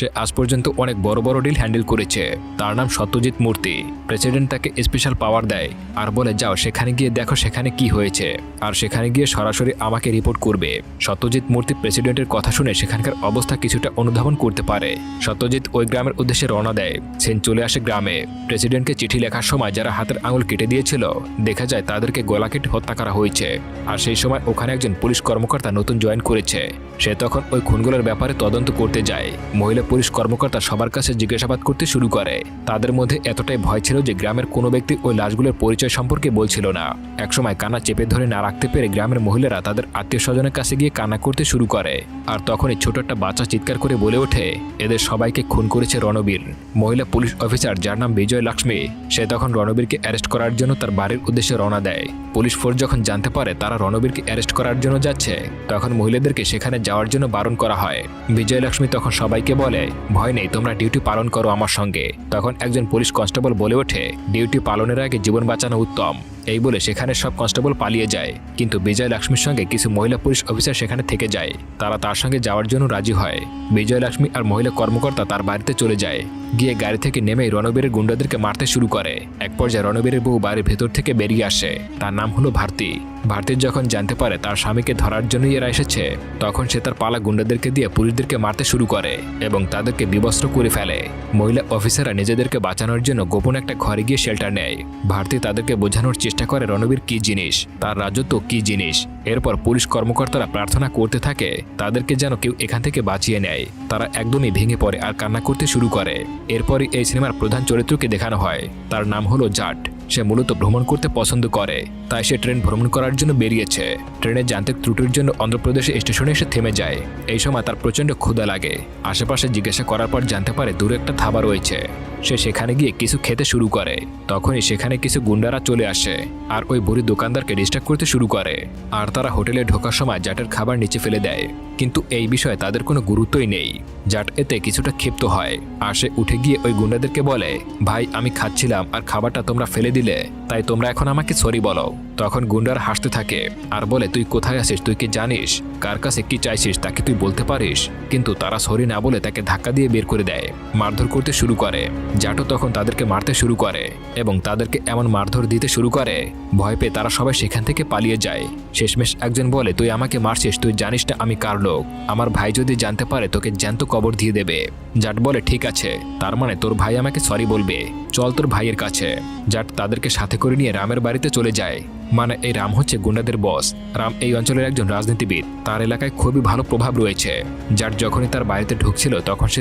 সে আজ পর্যন্ত অনেক বড় বড় ডিল হ্যান্ডেল করেছে। তার নাম সত্যজিৎ মূর্তি। প্রেসিডেন্ট তাকে স্পেশাল পাওয়ার দেয় আর বলে, যাও সেখানে গিয়ে দেখো সেখানে কি হয়েছে, আর সেখানে গিয়ে সরাসরি আমাকে রিপোর্ট করবে। সত্যজিৎ মূর্তি প্রেসিডেন্টের কথা শুনে সেখানকার অবস্থা কিছুটা অনুধাবন করতে পারে। সত্যজিৎ ওই গ্রামের উদ্দেশ্যে রওনা দেয়। সেন চলে আসে গ্রামে। প্রেসিডেন্টকে চিঠি লেখার সময় যারা হাতের আঙুল কেটে দিয়েছিল, দেখা যায় তাদেরকে গলা কেটে হত্যা করা হয়েছে। আর সেই সময় ওখানে একজন পুলিশ কর্মকর্তা নতুন জয়েন করেছে। সে তখন ওই খুনগুলোর ব্যাপারে তদন্ত করতে যায়। মহিলা পুলিশ কর্মকর্তা সবার কাছে জিজ্ঞাসাবাদ করতে শুরু করে। তাদের মধ্যে এতটাই ভয় ছিল যে গ্রামের কোনো ব্যক্তি ওই লাশগুলোর পরিচয় সম্পর্কে বলছিল না। একসময় কান্না চেপে ধরে না রাখতে পেরে গ্রামের মহিলারা তাদের আত্মীয় স্বজনের কাছে গিয়ে কান্না করতে শুরু করে। আর তখনই ছোট একটা বাচ্চা চিৎকার করে বলে ওঠে, এদের সবাইকে খুন করেছে রণবীর। মহিলা পুলিশ অফিসার যার নাম বিজয় লক্ষ্মী, সে তখন রণবীরকে অ্যারেস্ট করার জন্য তার বাড়ির উদ্দেশ্যে রওনা দেয়। পুলিশ ফোর্স যখন জানতে পারে তারা রণবীরকে অ্যারেস্ট করার জন্য যাচ্ছে, তখন মহিলাদেরকে সেখানে যাওয়ার জন্য বারণ করা হয়। বিজয় লক্ষ্মী তখন সবাইকে বলে, ভয় নেই, তোমরা ডিউটি পালন করো আমার সঙ্গে। তখন একজন পুলিশ কনস্টেবল বলে ওঠে, ডিউটি পালনের আগে জীবন বাঁচানো উত্তম। এই বলে সেখানে সব কনস্টেবল পালিয়ে যায়। কিন্তু বিজয় লক্ষ্মীর সঙ্গে কিছু মহিলা পুলিশ অফিসার সেখানে থেকে যায়। তারা তার সঙ্গে যাওয়ার জন্য রাজি হয়। বিজয় লক্ষ্মী আর মহিলা কর্মকর্তা তার বাড়িতে চলে যায়। গিয়ে গাড়ি থেকে নেমেই রণবীরের গুন্ডাদেরকে মারতে শুরু করে। এক পর্যায়ে রণবীরের বউ বাড়ির ভেতর থেকে বেরিয়ে আসে। তার নাম হলো ভারতী। ভারতীর যখন জানতে পারে তার স্বামীকে ধরার জন্যই এরা এসেছে, তখন সে তার পালা গুন্ডাদেরকে দিয়ে পুলিশদেরকে মারতে শুরু করে এবং তাদেরকে বিবস্ত্র করে ফেলে। মহিলা অফিসাররা নিজেদেরকে বাঁচানোর জন্য গোপন একটা ঘরে গিয়ে শেল্টার নেয়। ভারতী তাদেরকে বোঝানোর চেষ্টা করে রণবীর কি জিনিস, তার রাজত্ব কি জিনিস। এরপর পুলিশ কর্মকর্তারা প্রার্থনা করতে থাকে তাদেরকে যেন কেউ এখান থেকে বাঁচিয়ে নেয়। তারা একদমই ভেঙে পড়ে আর কান্না করতে শুরু করে। এরপরই এই সিনেমার প্রধান চরিত্রকে দেখানো হয়। তার নাম হলো জাট। সে মূলত ভ্রমণ করতে পছন্দ করে, তাই সে ট্রেন ভ্রমণ করার জন্য বেরিয়েছে। ট্রেনের যান্ত্রিক ত্রুটির জন্য অন্ধ্রপ্রদেশে স্টেশনে এসে থেমে যায়। এই সময় তার প্রচণ্ড ক্ষুধা লাগে। আশেপাশে জিজ্ঞাসা করার পর জানতে পারে দূরে একটা ধাবা রয়েছে। সে সেখানে গিয়ে কিছু খেতে শুরু করে। তখনই সেখানে কিছু গুন্ডারা চলে আসে আর ওই বুড়ি দোকানদারকে ডিস্টার্ব করতে শুরু করে। আর তারা হোটেলে ঢোকার সময় জাটের খাবার নিচে ফেলে দেয়। কিন্তু এই বিষয়ে তাদের কোনো গুরুত্বই নেই। জাট এতে কিছুটা ক্ষিপ্ত হয় আর সে উঠে গিয়ে ওই গুন্ডাদেরকে বলে, ভাই আমি খাচ্ছিলাম আর খাবারটা তোমরা ফেলে দিলে, তাই তোমরা এখন আমাকে সরি বলো। তখন গুন্ডারা হাসতে থাকে আর বলে, তুই কোথায় আছিস, তুই কি জানিস কার কাছে কি চাইছিস তাকে তুই বলতে পারিস? কিন্তু তারা সরি না বলে তাকে ধাক্কা দিয়ে বের করে দেয়। মারধর করতে শুরু করে। জাটও তখন তাদেরকে মারতে শুরু করে এবং তাদেরকে এমন মারধর দিতে শুরু করে, ভয় পেয়ে তারা সবাই সেখান থেকে পালিয়ে যায়। শেষমেশ একজন বলে, তুই আমাকে মারছিস, তুই জানিস না আমি কার লোক? আমার ভাই যদি জানতে পারে তোকে জ্যান্ত কবর দিয়ে দেবে। জাট বলে, ঠিক আছে, তার মানে তোর ভাই আমাকে সরি বলবে, চল তোর ভাইয়ের কাছে। জাট তাদেরকে সাথে করে নিয়ে রামের বাড়িতে চলে যায়। মানে এই রাম হচ্ছে গুন্ডাদের বস। রাম এই অঞ্চলের একজন রাজনীতিবিদ। তার এলাকায় খুবই ভালো প্রভাব রয়েছে। জাট যখনই তার বাড়িতে ঢুকছিল তখন সে